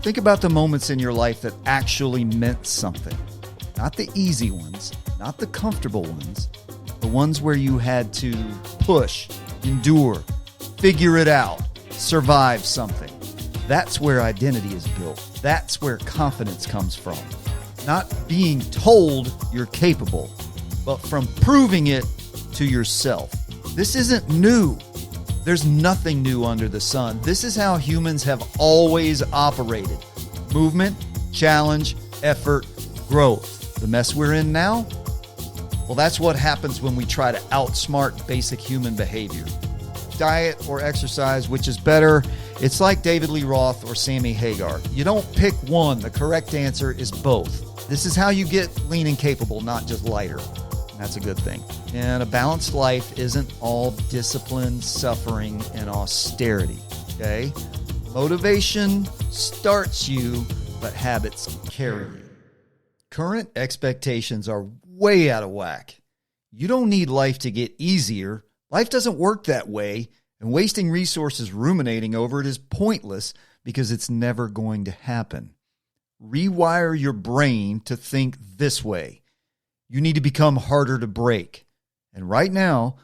Think about the moments in your life that actually meant something. Not the easy ones, not the comfortable ones, the ones where you had to push, endure, figure it out, survive something. That's where identity is built. That's where confidence comes from. Not being told you're capable, but from proving it to yourself. This isn't new. There's nothing new under the sun. This is how humans have always operated. Movement, challenge, effort, growth. The mess we're in now? Well, that's what happens when we try to outsmart basic human behavior. Diet or exercise, which is better? It's like David Lee Roth or Sammy Hagar. You don't pick one. The correct answer is both. This is how you get lean and capable, not just lighter. That's a good thing. And a balanced life isn't all discipline, suffering, and austerity, okay? Motivation starts you, but habits carry you. Current expectations are way out of whack. You don't need life to get easier. Life doesn't work that way, and wasting resources ruminating over it is pointless because it's never going to happen. Rewire your brain to think this way. You need to become harder to break. And right now,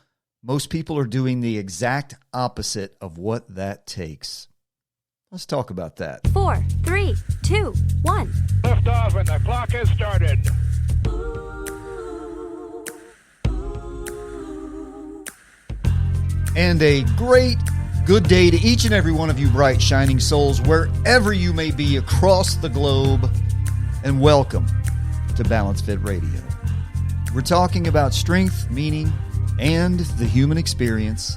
most people are doing the exact opposite of what that takes. Let's talk about that. 4, 3, 2, 1. Lift off and the clock has started. And a great good day to each and every one of you bright, shining souls, wherever you may be across the globe. And welcome to Balance Fit Radio. We're talking about strength, meaning, and the human experience.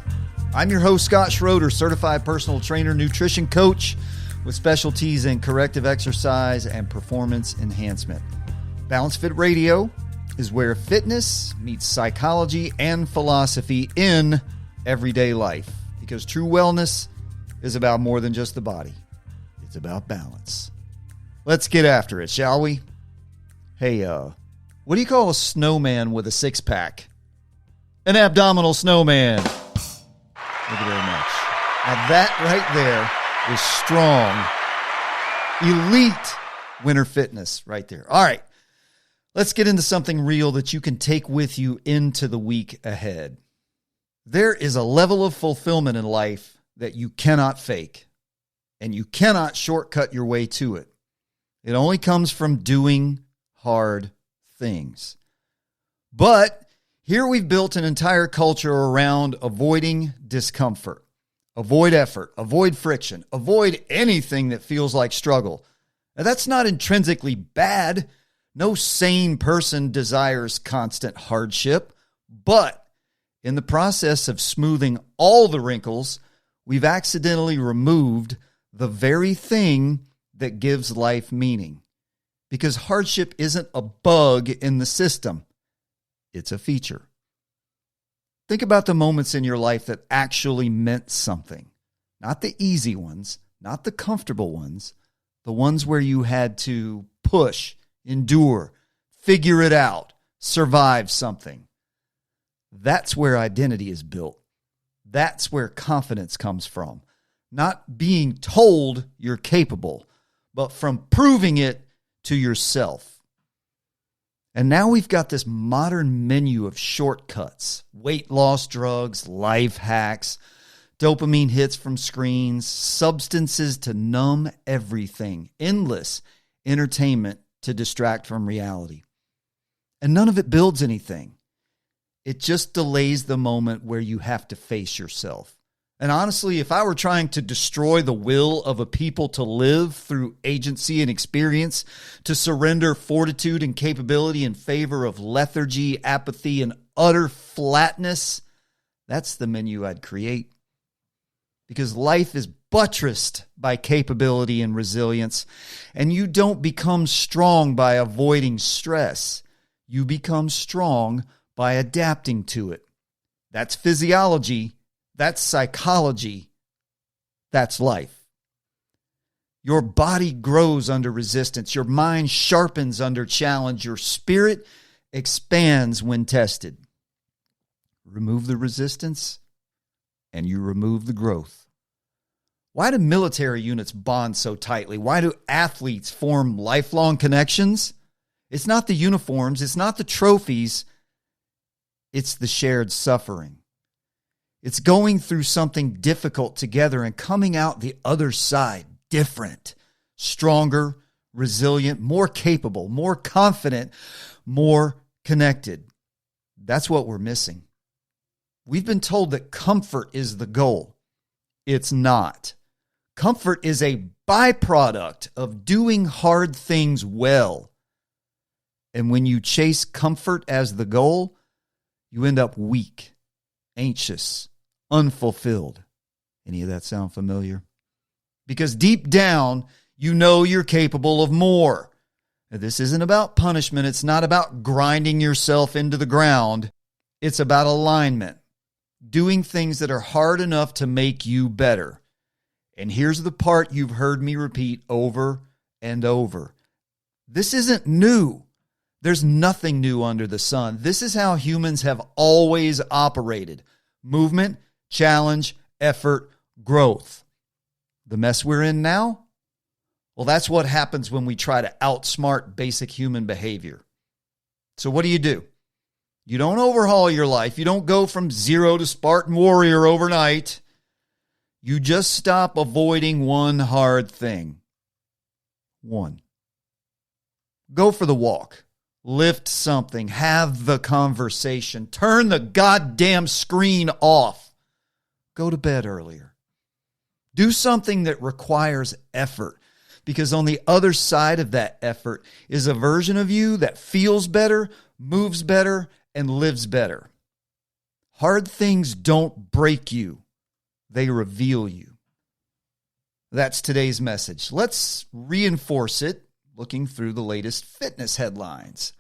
I'm your host, Scott Schroeder, certified personal trainer, nutrition coach with specialties in corrective exercise and performance enhancement. Balance Fit Radio is where fitness meets psychology and philosophy in everyday life, because true wellness is about more than just the body. It's about balance. Let's get after it, shall we? Hey, what do you call a snowman with a six-pack? An abdominal snowman. Thank you very much. Now that right there is strong, elite winter fitness right there. All right, let's get into something real that you can take with you into the week ahead. There is a level of fulfillment in life that you cannot fake, and you cannot shortcut your way to it. It only comes from doing hard things. But here we've built an entire culture around avoiding discomfort. Avoid effort, avoid friction, avoid anything that feels like struggle. Now, that's not intrinsically bad. No sane person desires constant hardship, but in the process of smoothing all the wrinkles, we've accidentally removed the very thing that gives life meaning. Because hardship isn't a bug in the system. It's a feature. Think about the moments in your life that actually meant something. Not the easy ones, not the comfortable ones, the ones where you had to push, endure, figure it out, survive something. That's where identity is built. That's where confidence comes from. Not being told you're capable, but from proving it to yourself. And now we've got this modern menu of shortcuts, weight loss drugs, life hacks, dopamine hits from screens, substances to numb everything, endless entertainment to distract from reality. And none of it builds anything. It just delays the moment where you have to face yourself. And honestly, if I were trying to destroy the will of a people to live through agency and experience, to surrender fortitude and capability in favor of lethargy, apathy, and utter flatness, that's the menu I'd create. Because life is buttressed by capability and resilience, and you don't become strong by avoiding stress. You become strong by adapting to it. That's physiology. That's psychology. That's life. Your body grows under resistance. Your mind sharpens under challenge. Your spirit expands when tested. Remove the resistance, and you remove the growth. Why do military units bond so tightly? Why do athletes form lifelong connections? It's not the uniforms. It's not the trophies. It's the shared suffering. It's going through something difficult together and coming out the other side different, stronger, resilient, more capable, more confident, more connected. That's what we're missing. We've been told that comfort is the goal. It's not. Comfort is a byproduct of doing hard things well. And when you chase comfort as the goal, you end up weak, anxious, unfulfilled. Any of that sound familiar? Because deep down, you know you're capable of more. This isn't about punishment. It's not about grinding yourself into the ground. It's about alignment, doing things that are hard enough to make you better. And here's the part you've heard me repeat over and over. This isn't new. There's nothing new under the sun. This is how humans have always operated. Movement, challenge, effort, growth. The mess we're in now? Well, that's what happens when we try to outsmart basic human behavior. So what do? You don't overhaul your life. You don't go from zero to Spartan warrior overnight. You just stop avoiding one hard thing. One. Go for the walk. Lift something. Have the conversation. Turn the goddamn screen off. Go to bed earlier. Do something that requires effort. Because on the other side of that effort is a version of you that feels better, moves better, and lives better. Hard things don't break you. They reveal you. That's today's message. Let's reinforce it looking through the latest fitness headlines.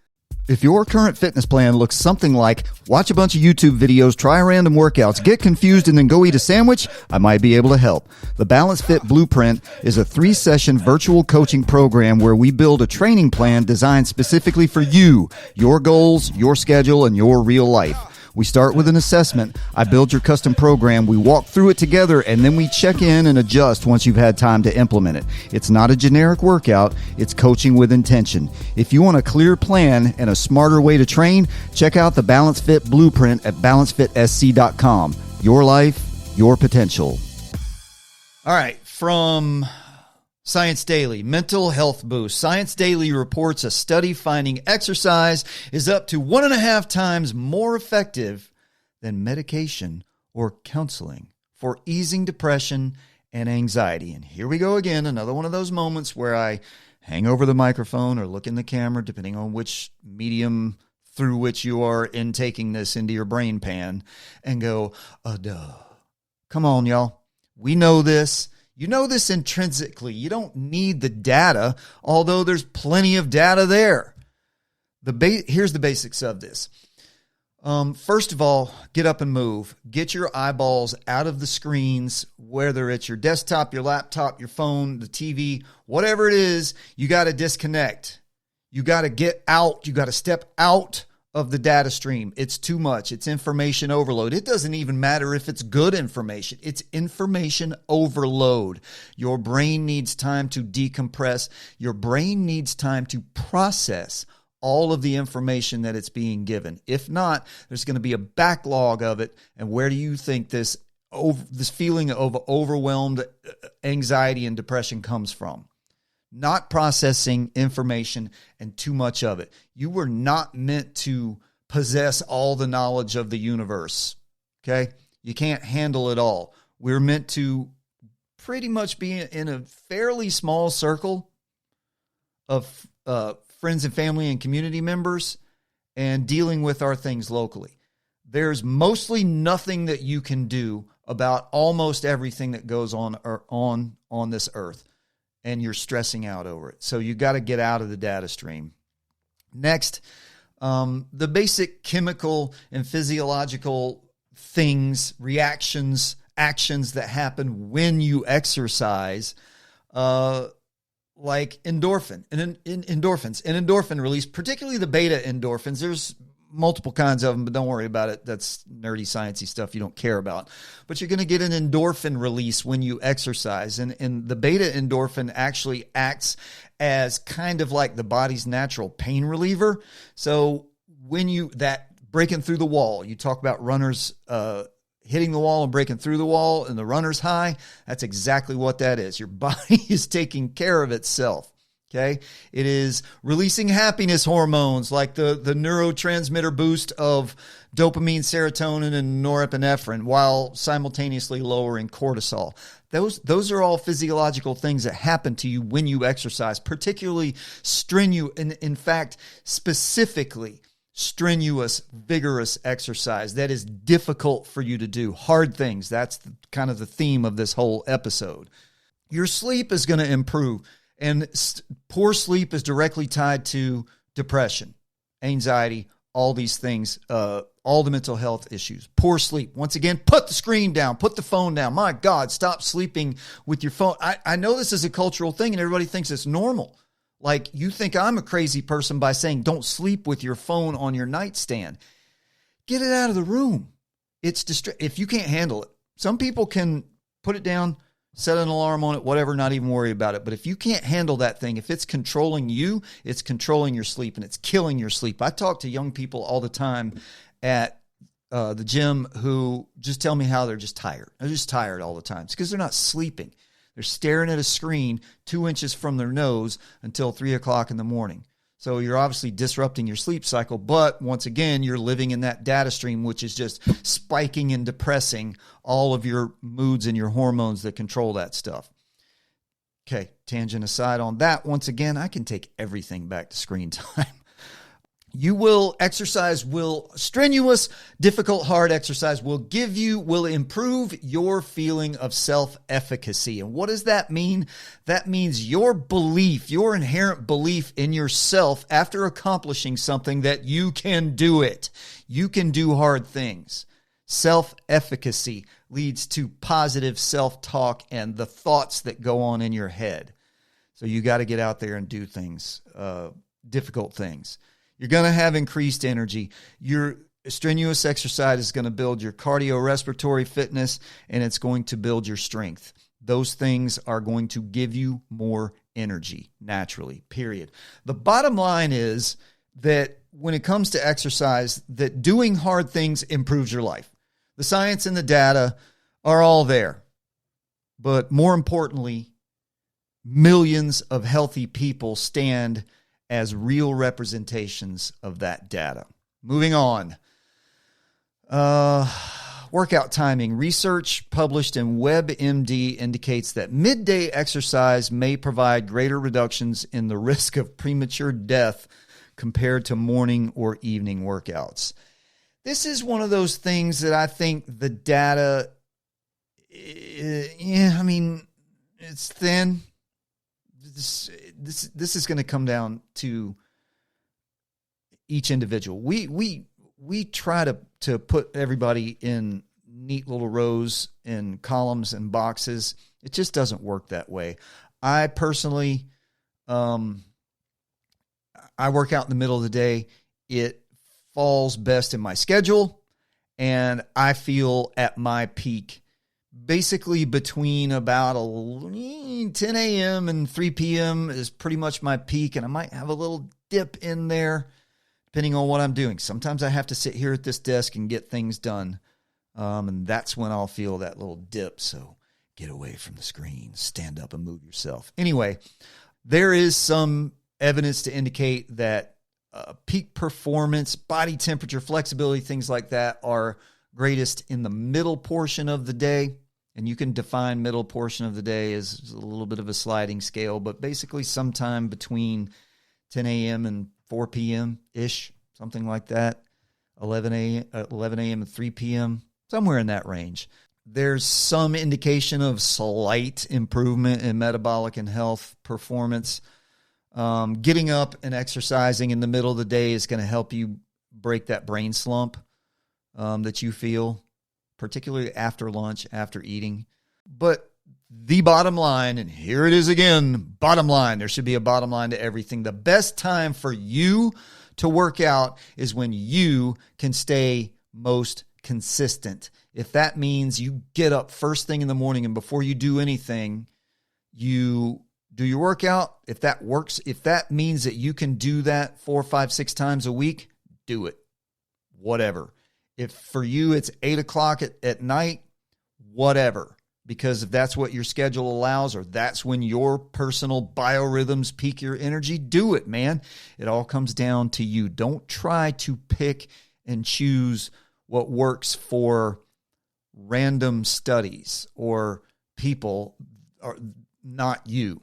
If your current fitness plan looks something like watch a bunch of YouTube videos, try random workouts, get confused, and then go eat a sandwich, I might be able to help. The Balance Fit Blueprint is a 3-session virtual coaching program where we build a training plan designed specifically for you, your goals, your schedule, and your real life. We start with an assessment. I build your custom program. We walk through it together, and then we check in and adjust once you've had time to implement it. It's not a generic workout. It's coaching with intention. If you want a clear plan and a smarter way to train, check out the Balance Fit Blueprint at balancefitsc.com. Your life, your potential. All right, from Science Daily, mental health boost. Science Daily reports a study finding exercise is up to 1.5 times more effective than medication or counseling for easing depression and anxiety. And here we go again, another one of those moments where I hang over the microphone or look in the camera, depending on which medium through which you are intaking this into your brain pan, and go, duh. Come on, y'all. We know this. You know this intrinsically. You don't need the data, although there's plenty of data there. Here's the basics of this. First of all, get up and move. Get your eyeballs out of the screens, whether it's your desktop, your laptop, your phone, the TV, whatever it is, you got to disconnect. You got to get out. You got to step out of the data stream. It's too much. It's information overload. It doesn't even matter if it's good information. It's information overload. Your brain needs time to decompress. Your brain needs time to process all of the information that it's being given. If not, there's going to be a backlog of it. And where do you think this feeling of overwhelmed anxiety and depression comes from? Not processing information and too much of it. You were not meant to possess all the knowledge of the universe. Okay? You can't handle it all. We're meant to pretty much be in a fairly small circle of friends and family and community members and dealing with our things locally. There's mostly nothing that you can do about almost everything that goes on this earth. And you're stressing out over it. So you got to get out of the data stream. Next, the basic chemical and physiological things, reactions, actions that happen when you exercise, like endorphins and endorphin release, particularly the beta endorphins. There's multiple kinds of them, but don't worry about it. That's nerdy, sciencey stuff you don't care about. But you're going to get an endorphin release when you exercise. And the beta endorphin actually acts as kind of like the body's natural pain reliever. So when that breaking through the wall, you talk about runners hitting the wall and breaking through the wall and the runner's high, that's exactly what that is. Your body is taking care of itself. Okay. It is releasing happiness hormones like the neurotransmitter boost of dopamine, serotonin, and norepinephrine while simultaneously lowering cortisol. Those are all physiological things that happen to you when you exercise, particularly strenuous, in fact, specifically strenuous, vigorous exercise that is difficult for you to do. Hard things. That's kind of the theme of this whole episode. Your sleep is going to improve. And poor sleep is directly tied to depression, anxiety, all these things, all the mental health issues. Poor sleep. Once again, put the screen down, put the phone down. My God, stop sleeping with your phone. I know this is a cultural thing and everybody thinks it's normal. Like you think I'm a crazy person by saying don't sleep with your phone on your nightstand. Get it out of the room. If you can't handle it. Some people can put it down, set an alarm on it, whatever, not even worry about it. But if you can't handle that thing, if it's controlling you, it's controlling your sleep and it's killing your sleep. I talk to young people all the time at the gym who just tell me how they're just tired. They're just tired all the time. It's because they're not sleeping. They're staring at a screen 2 inches from their nose until 3 o'clock in the morning. So you're obviously disrupting your sleep cycle, but once again, you're living in that data stream, which is just spiking and depressing all of your moods and your hormones that control that stuff. Okay, tangent aside on that, once again, I can take everything back to screen time. Strenuous, difficult, hard exercise will improve your feeling of self-efficacy. And what does that mean? That means your inherent belief in yourself after accomplishing something that you can do it. You can do hard things. Self-efficacy leads to positive self-talk and the thoughts that go on in your head. So you got to get out there and do things, difficult things. You're going to have increased energy. Your strenuous exercise is going to build your cardiorespiratory fitness, and it's going to build your strength. Those things are going to give you more energy naturally, period. The bottom line is that when it comes to exercise, that doing hard things improves your life. The science and the data are all there. But more importantly, millions of healthy people stand as real representations of that data. Moving on. Workout timing. Research published in WebMD indicates that midday exercise may provide greater reductions in the risk of premature death compared to morning or evening workouts. This is one of those things that I think the data, it's thin. This is going to come down to each individual. We try to put everybody in neat little rows and columns and boxes. It just doesn't work that way. I personally, I work out in the middle of the day. It falls best in my schedule, and I feel at my peak basically between about 10 a.m. and 3 p.m. is pretty much my peak, and I might have a little dip in there depending on what I'm doing. Sometimes I have to sit here at this desk and get things done, and that's when I'll feel that little dip. So get away from the screen, stand up and move yourself. Anyway, there is some evidence to indicate that peak performance, body temperature, flexibility, things like that are greatest in the middle portion of the day. And you can define middle portion of the day as a little bit of a sliding scale, but basically sometime between 10 a.m. and 4 p.m.-ish, something like that, 11 a.m. and 3 p.m., somewhere in that range. There's some indication of slight improvement in metabolic and health performance. Getting up and exercising in the middle of the day is going to help you break that brain slump that you feel, particularly after lunch, after eating. But the bottom line, and here it is again, bottom line, there should be a bottom line to everything. The best time for you to work out is when you can stay most consistent. If that means you get up first thing in the morning and before you do anything, you do your workout, if that works, if that means that you can do that 4, 5, 6 times a week, do it. Whatever. If for you it's 8 o'clock at night, whatever. Because if that's what your schedule allows, or that's when your personal biorhythms peak your energy, do it, man. It all comes down to you. Don't try to pick and choose what works for random studies or people, or not you.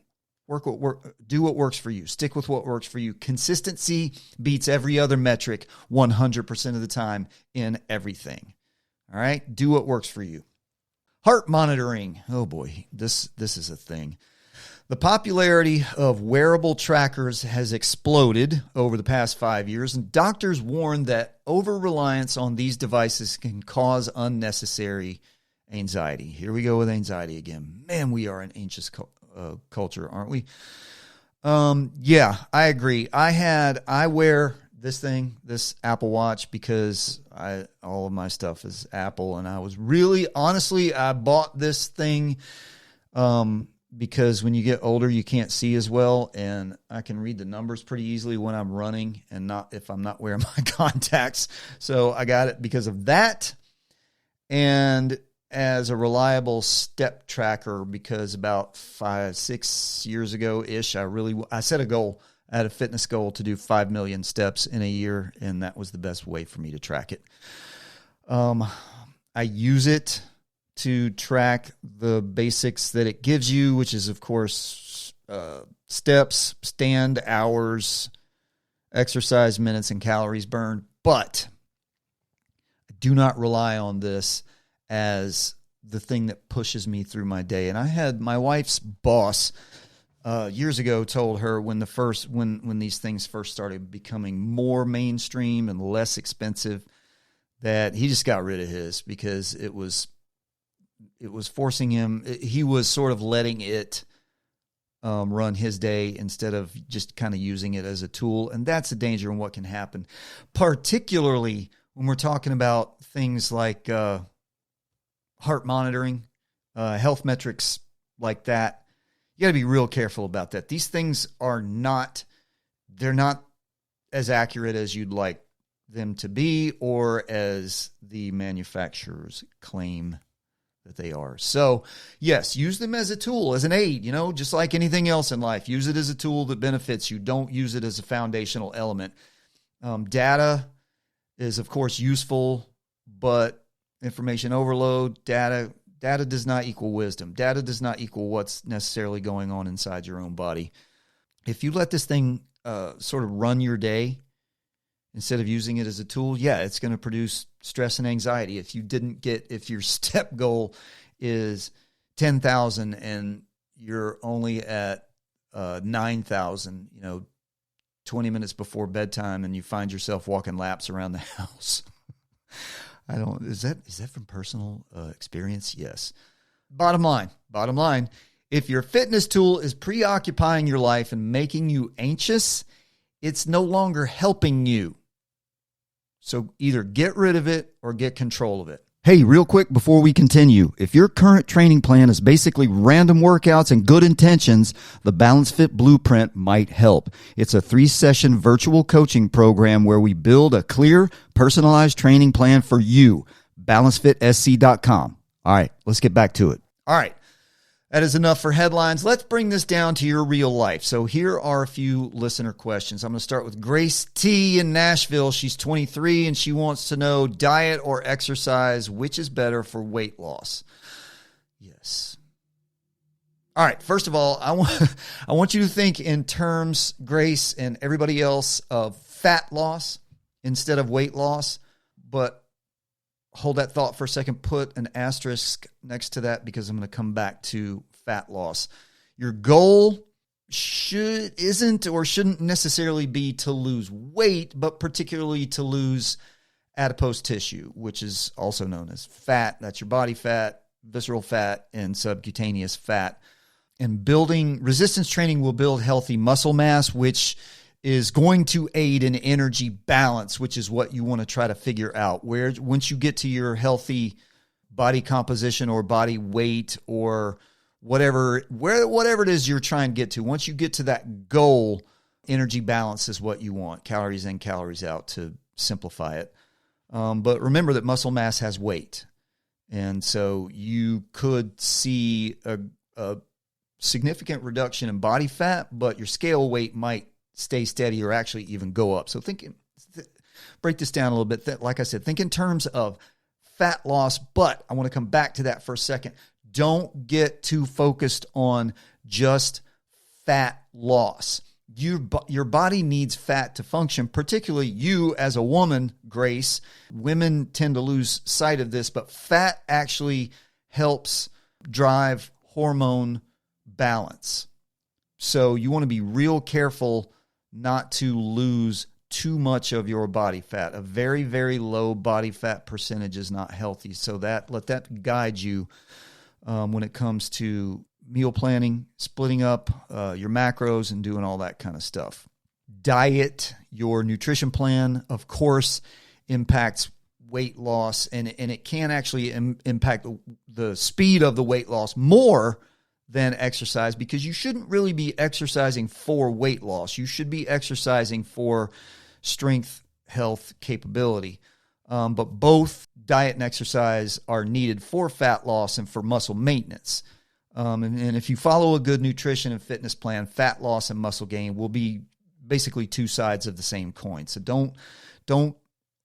Do what works for you. Stick with what works for you. Consistency beats every other metric 100% of the time in everything. All right? Do what works for you. Heart monitoring. Oh boy, this is a thing. The popularity of wearable trackers has exploded over the past 5 years, and doctors warn that over-reliance on these devices can cause unnecessary anxiety. Here we go with anxiety again. Man, we are an anxious culture, aren't we? Yeah, I agree. I wear this Apple Watch because all of my stuff is Apple, and I was really, honestly, I bought this thing because when you get older, you can't see as well, and I can read the numbers pretty easily when I'm running and not if I'm not wearing my contacts. So I got it because of that, and as a reliable step tracker, because about 5, 6 years ago-ish, I set a goal. I had a fitness goal to do 5 million steps in a year, and that was the best way for me to track it. I use it to track the basics that it gives you, which is, of course, steps, stand hours, exercise minutes, and calories burned. But I do not rely on this as the thing that pushes me through my day. And I had my wife's boss years ago told her when these things first started becoming more mainstream and less expensive, that he just got rid of his because it was forcing him. He was sort of letting it run his day instead of just kind of using it as a tool. And that's a danger in what can happen, particularly when we're talking about things like heart monitoring, health metrics like that. You got to be real careful about that. These things they're not as accurate as you'd like them to be, or as the manufacturers claim that they are. So yes, use them as a tool, as an aid, just like anything else in life. Use it as a tool that benefits you. Don't use it as a foundational element. Data is, of course, useful, but information overload, data does not equal wisdom. Data does not equal what's necessarily going on inside your own body. If you let this thing sort of run your day instead of using it as a tool, yeah, it's going to produce stress and anxiety. If your step goal is 10,000 and you're only at 9,000, 20 minutes before bedtime, and you find yourself walking laps around the house. Is that from personal experience? Yes. Bottom line, if your fitness tool is preoccupying your life and making you anxious, it's no longer helping you. So either get rid of it or get control of it. Hey, real quick before we continue, if your current training plan is basically random workouts and good intentions, the Balance Fit Blueprint might help. It's a 3-session virtual coaching program where we build a clear, personalized training plan for you. BalanceFitSC.com. All right, let's get back to it. All right, that is enough for headlines. Let's bring this down to your real life. So here are a few listener questions. I'm going to start with Grace T. in Nashville. She's 23, and she wants to know, diet or exercise, which is better for weight loss? Yes. All right, first of all, I want you to think in terms, Grace and everybody else, of fat loss instead of weight loss, but hold that thought for a second. Put an asterisk next to that because I'm going to come back to fat loss. Your goal shouldn't necessarily be to lose weight, but particularly to lose adipose tissue, which is also known as fat. That's your body fat, visceral fat, and subcutaneous fat. And building resistance training will build healthy muscle mass, which is going to aid in energy balance, which is what you want to try to figure out. Where once you get to your healthy body composition or body weight or whatever it is you're trying to get to, once you get to that goal, energy balance is what you want. Calories in, calories out, to simplify it. But remember that muscle mass has weight. And so you could see a significant reduction in body fat, but your scale weight might stay steady or actually even go up. So break this down a little bit. Like I said, think in terms of fat loss, but I want to come back to that for a second. Don't get too focused on just fat loss. Your body needs fat to function, particularly you as a woman, Grace. Women tend to lose sight of this, but fat actually helps drive hormone balance. So you want to be real careful not to lose too much of your body fat. A very, very low body fat percentage is not healthy. So let that guide you when it comes to meal planning, splitting up your macros, and doing all that kind of stuff. Diet, your nutrition plan, of course, impacts weight loss, and it can actually impact the speed of the weight loss more than exercise, because you shouldn't really be exercising for weight loss. You should be exercising for strength, health, capability. But both diet and exercise are needed for fat loss and for muscle maintenance. And if you follow a good nutrition and fitness plan, fat loss and muscle gain will be basically two sides of the same coin. So don't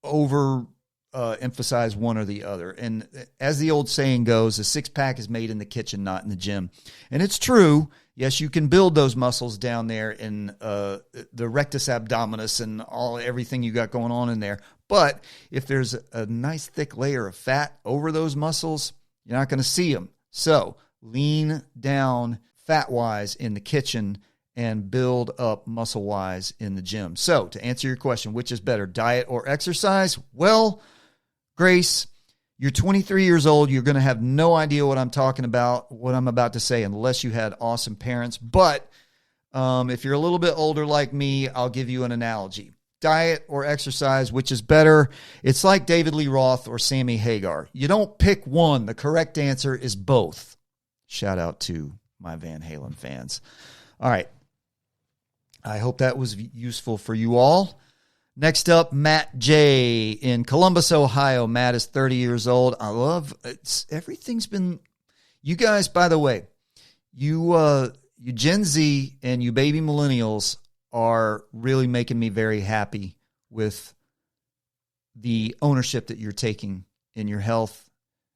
over emphasize one or the other. And as the old saying goes, a six-pack is made in the kitchen, not in the gym. And it's true. Yes, you can build those muscles down there in the rectus abdominis and everything you got going on in there. But if there's a nice thick layer of fat over those muscles, you're not going to see them. So lean down fat-wise in the kitchen and build up muscle-wise in the gym. So to answer your question, which is better, diet or exercise? Well, Grace, you're 23 years old. You're going to have no idea what I'm talking about, what I'm about to say, unless you had awesome parents. But if you're a little bit older like me, I'll give you an analogy. Diet or exercise, which is better? It's like David Lee Roth or Sammy Hagar. You don't pick one. The correct answer is both. Shout out to my Van Halen fans. All right. I hope that was useful for you all. Next up, Matt J. in Columbus, Ohio. Matt is 30 years old. I love it. Everything's been, you guys, by the way, you Gen Z and you baby millennials are really making me very happy with the ownership that you're taking in your health,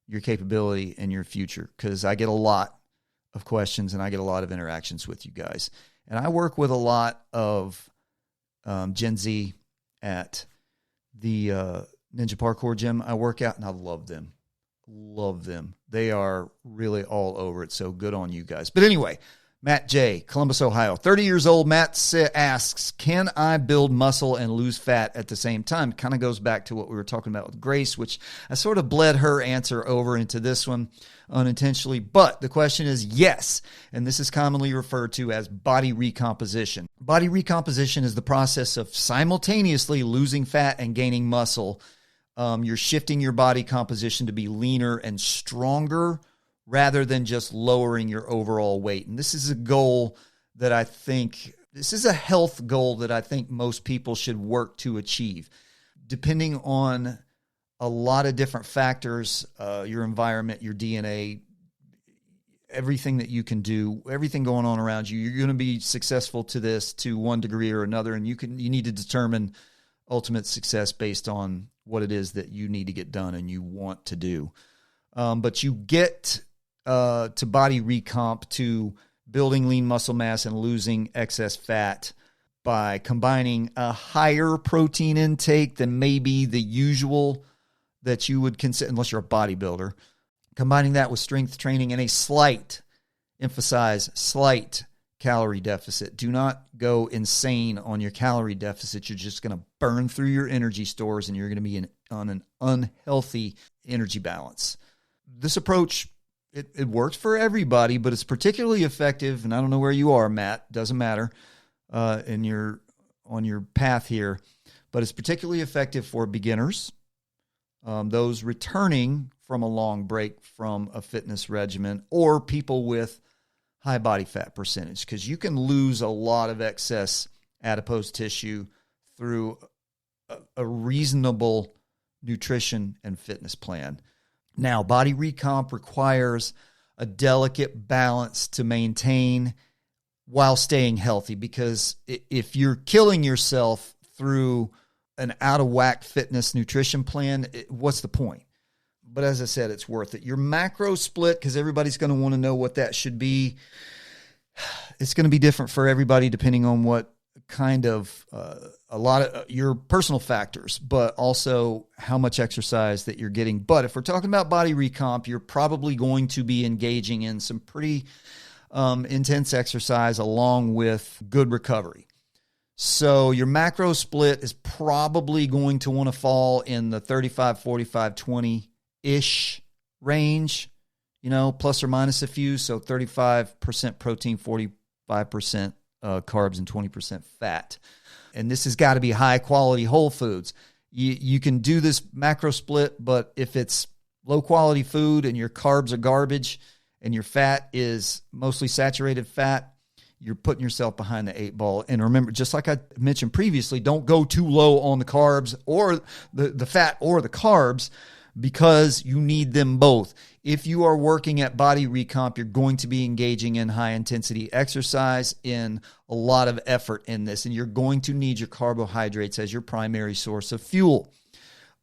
your capability, and your future. Because I get a lot of questions and I get a lot of interactions with you guys. And I work with a lot of Gen Z at the Ninja Parkour gym I work out, and I love them. Love them. They are really all over it, so good on you guys. But anyway, Matt J., Columbus, Ohio. 30 years old, Matt asks, can I build muscle and lose fat at the same time? Kind of goes back to what we were talking about with Grace, which I sort of bled her answer over into this one unintentionally. But the question is yes, and this is commonly referred to as body recomposition. Body recomposition is the process of simultaneously losing fat and gaining muscle. You're shifting your body composition to be leaner and stronger rather than just lowering your overall weight. And this is a goal that I think, this is a health goal that I think most people should work to achieve. Depending on a lot of different factors, your environment, your DNA, everything that you can do, everything going on around you, you're going to be successful to this to one degree or another. And you need to determine ultimate success based on what it is that you need to get done and you want to do. But you get to body recomp, to building lean muscle mass and losing excess fat by combining a higher protein intake than maybe the usual that you would consider, unless you're a bodybuilder, combining that with strength training and a slight calorie deficit. Do not go insane on your calorie deficit. You're just going to burn through your energy stores and you're going to be on an unhealthy energy balance. This approach, it works for everybody, but it's particularly effective, and I don't know where you are, Matt, doesn't matter, in your your path here, but it's particularly effective for beginners, those returning from a long break from a fitness regimen, or people with high body fat percentage, because you can lose a lot of excess adipose tissue through a reasonable nutrition and fitness plan. Now, body recomp requires a delicate balance to maintain while staying healthy, because if you're killing yourself through an out-of-whack fitness nutrition plan, what's the point? But as I said, it's worth it. Your macro split, because everybody's going to want to know what that should be. It's going to be different for everybody depending on what kind of, a lot of your personal factors, but also how much exercise that you're getting. But if we're talking about body recomp, you're probably going to be engaging in some pretty intense exercise along with good recovery. So your macro split is probably going to want to fall in the 35, 45, 20-ish range, plus or minus a few. So 35% protein, 45% carbs, and 20% fat. And this has got to be high quality whole foods. You can do this macro split, but if it's low quality food and your carbs are garbage and your fat is mostly saturated fat, you're putting yourself behind the 8 ball. And remember, just like I mentioned previously, don't go too low on the carbs or the fat or the carbs, because you need them both. If you are working at body recomp, you're going to be engaging in high intensity exercise, in a lot of effort in this, and you're going to need your carbohydrates as your primary source of fuel.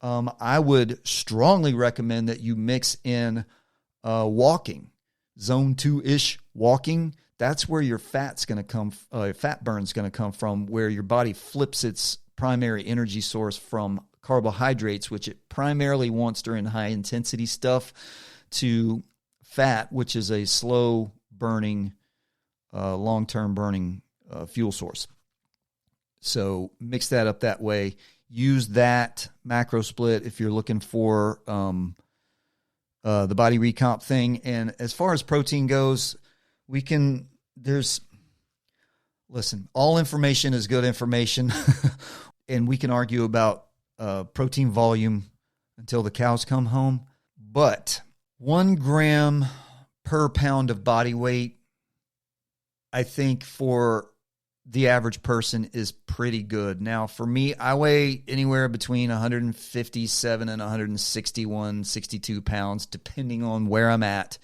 I would strongly recommend that you mix in walking, zone 2-ish walking. That's where your fat burn's going to come from, where your body flips its primary energy source from carbohydrates, which it primarily wants during high intensity stuff, to fat, which is a slow burning, long-term burning fuel source. So mix that up that way. Use that macro split if you're looking for the body recomp thing. And as far as protein goes, listen, all information is good information. And we can argue about protein volume until the cows come home. But 1 gram per pound of body weight, I think for the average person, is pretty good. Now, for me, I weigh anywhere between 157 and 161, 62 pounds, depending on where I'm at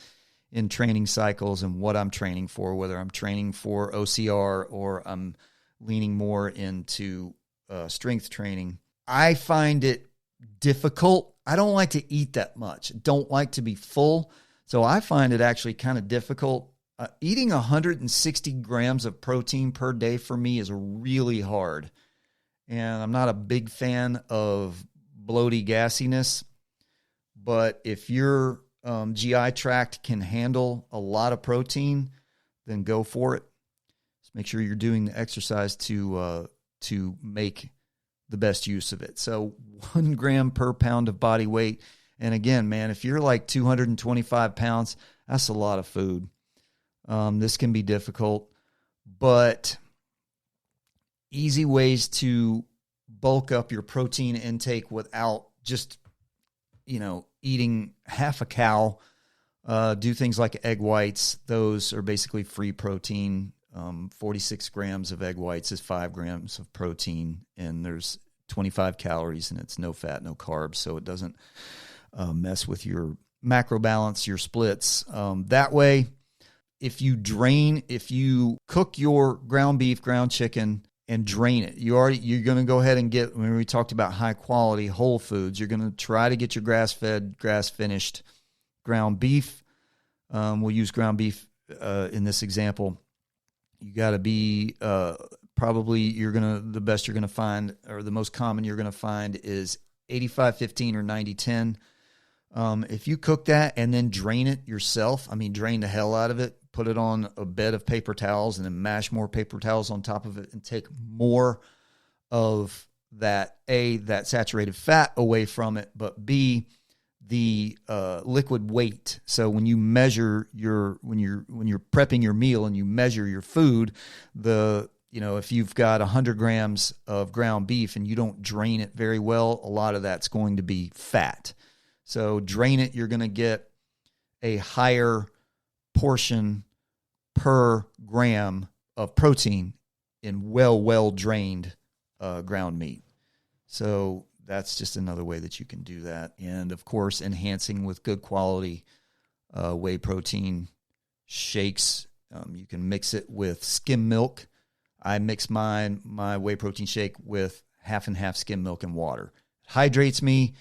in training cycles and what I'm training for, whether I'm training for OCR or I'm leaning more into strength training. I find it difficult. I don't like to eat that much. Don't like to be full. So I find it actually kind of difficult. Eating 160 grams of protein per day for me is really hard. And I'm not a big fan of bloaty gassiness. But if your GI tract can handle a lot of protein, then go for it. Just make sure you're doing the exercise to make the best use of it. So 1 gram per pound of body weight. And again, man, if you're like 225 pounds, that's a lot of food. This can be difficult, but easy ways to bulk up your protein intake without just, eating half a cow. Do things like egg whites. Those are basically free protein. 46 grams of egg whites is 5 grams of protein, and there's 25 calories, and it's no fat, no carbs, so it doesn't mess with your macro balance, your splits. That way, if you cook your ground beef, ground chicken, and drain it, you're going to go ahead and get, when we talked about high quality whole foods, you're going to try to get your grass-fed, grass-finished ground beef. We'll use ground beef in this example. You got to be probably the best you're going to find, or the most common you're going to find, is 85-15 or 90-10. If you cook that and then drain it yourself, drain the hell out of it, put it on a bed of paper towels and then mash more paper towels on top of it and take more of that saturated fat away from it, but B, the liquid weight. So when you measure when you're prepping your meal and you measure your food, the if you've got 100 grams of ground beef and you don't drain it very well, a lot of that's going to be fat. So drain it, you're going to get a higher portion per gram of protein in well drained ground meat. So that's just another way that you can do that. And of course, enhancing with good quality whey protein shakes. You can mix it with skim milk. I mix my whey protein shake with half and half skim milk and water. It hydrates me,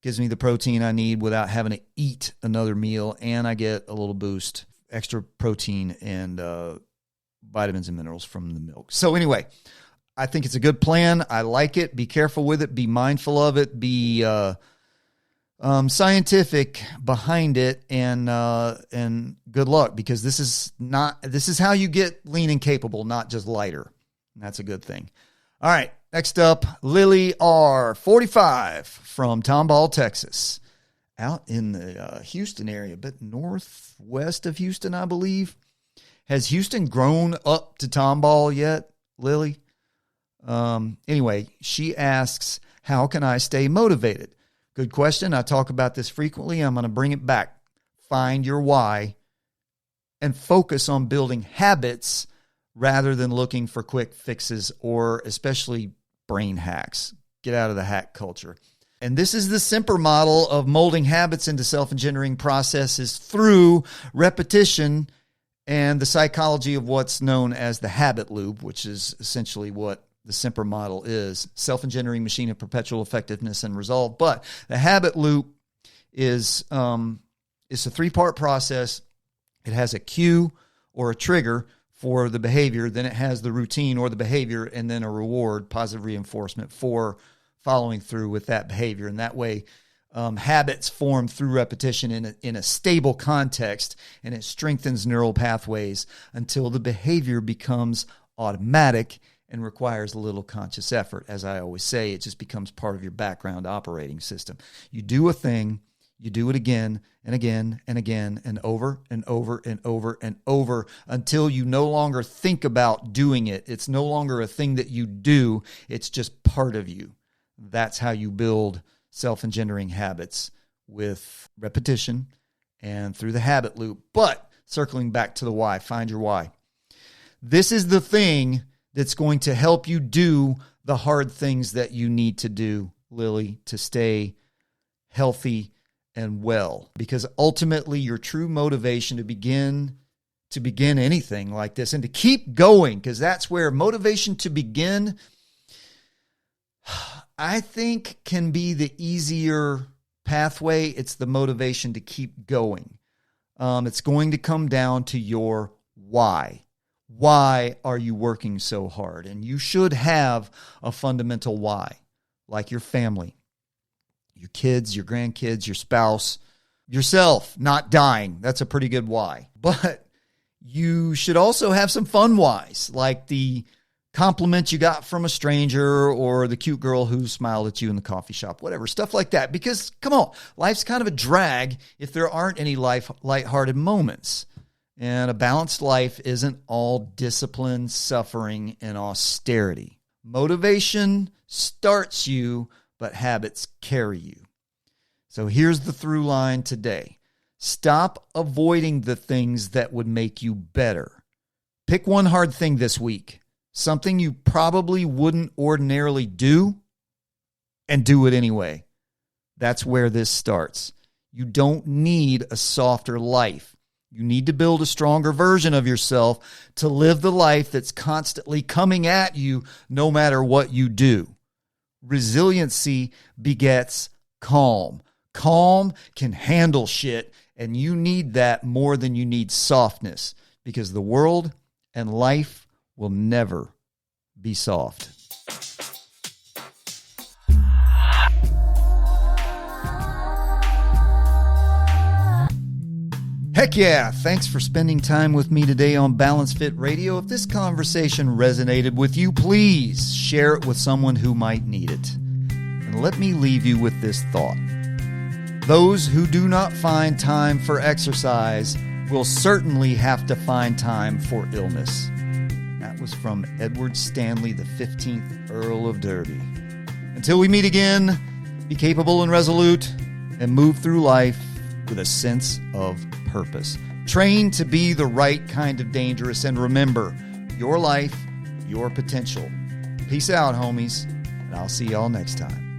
gives me the protein I need without having to eat another meal, and I get a little boost, extra protein and vitamins and minerals from the milk. So anyway, I think it's a good plan. I like it. Be careful with it. Be mindful of it. Be scientific behind it, and good luck, because this is how you get lean and capable, not just lighter. And that's a good thing. All right, next up, Lily R, 45, from Tomball, Texas, out in the Houston area, a bit northwest of Houston, I believe. Has Houston grown up to Tomball yet, Lily? Anyway, she asks, how can I stay motivated? Good question. I talk about this frequently. I'm going to bring it back. Find your why and focus on building habits rather than looking for quick fixes or especially brain hacks. Get out of the hack culture. And this is the Semper model of molding habits into self-engineering processes through repetition and the psychology of what's known as the habit loop, which is essentially what the Semper model is, self-engineering machine of perpetual effectiveness and resolve. But the habit loop is a three-part process. It has a cue or a trigger for the behavior. Then it has the routine or the behavior, and then a reward, positive reinforcement for following through with that behavior. And that way, habits form through repetition in a stable context, and it strengthens neural pathways until the behavior becomes automatic and requires a little conscious effort. As I always say, it just becomes part of your background operating system. You do a thing, you do it again and again and again and over and over and over and over until you no longer think about doing it. It's no longer a thing that you do. It's just part of you. That's how you build self-engineering habits, with repetition and through the habit loop. But circling back to the why, find your why. This is the thing that's going to help you do the hard things that you need to do, Lily, to stay healthy and well. Because ultimately, your true motivation to begin anything like this and to keep going, because that's where motivation to begin, I think, can be the easier pathway. It's the motivation to keep going. It's going to come down to your why. Why are you working so hard? And you should have a fundamental why, like your family, your kids, your grandkids, your spouse, yourself not dying. That's a pretty good why. But you should also have some fun whys, like the compliment you got from a stranger or the cute girl who smiled at you in the coffee shop, whatever, stuff like that. Because, come on, life's kind of a drag if there aren't any lighthearted moments. And a balanced life isn't all discipline, suffering, and austerity. Motivation starts you, but habits carry you. So here's the through line today. Stop avoiding the things that would make you better. Pick one hard thing this week, something you probably wouldn't ordinarily do, and do it anyway. That's where this starts. You don't need a softer life. You need to build a stronger version of yourself to live the life that's constantly coming at you no matter what you do. Resiliency begets calm. Calm can handle shit, and you need that more than you need softness, because the world and life will never be soft. Heck yeah, thanks for spending time with me today on Balance Fit Radio. If this conversation resonated with you, please share it with someone who might need it. And let me leave you with this thought. Those who do not find time for exercise will certainly have to find time for illness. That was from Edward Stanley, the 15th Earl of Derby. Until we meet again, be capable and resolute, and move through life with a sense of purpose. Train to be the right kind of dangerous, and remember, your life, your potential. Peace out, homies, and I'll see y'all next time.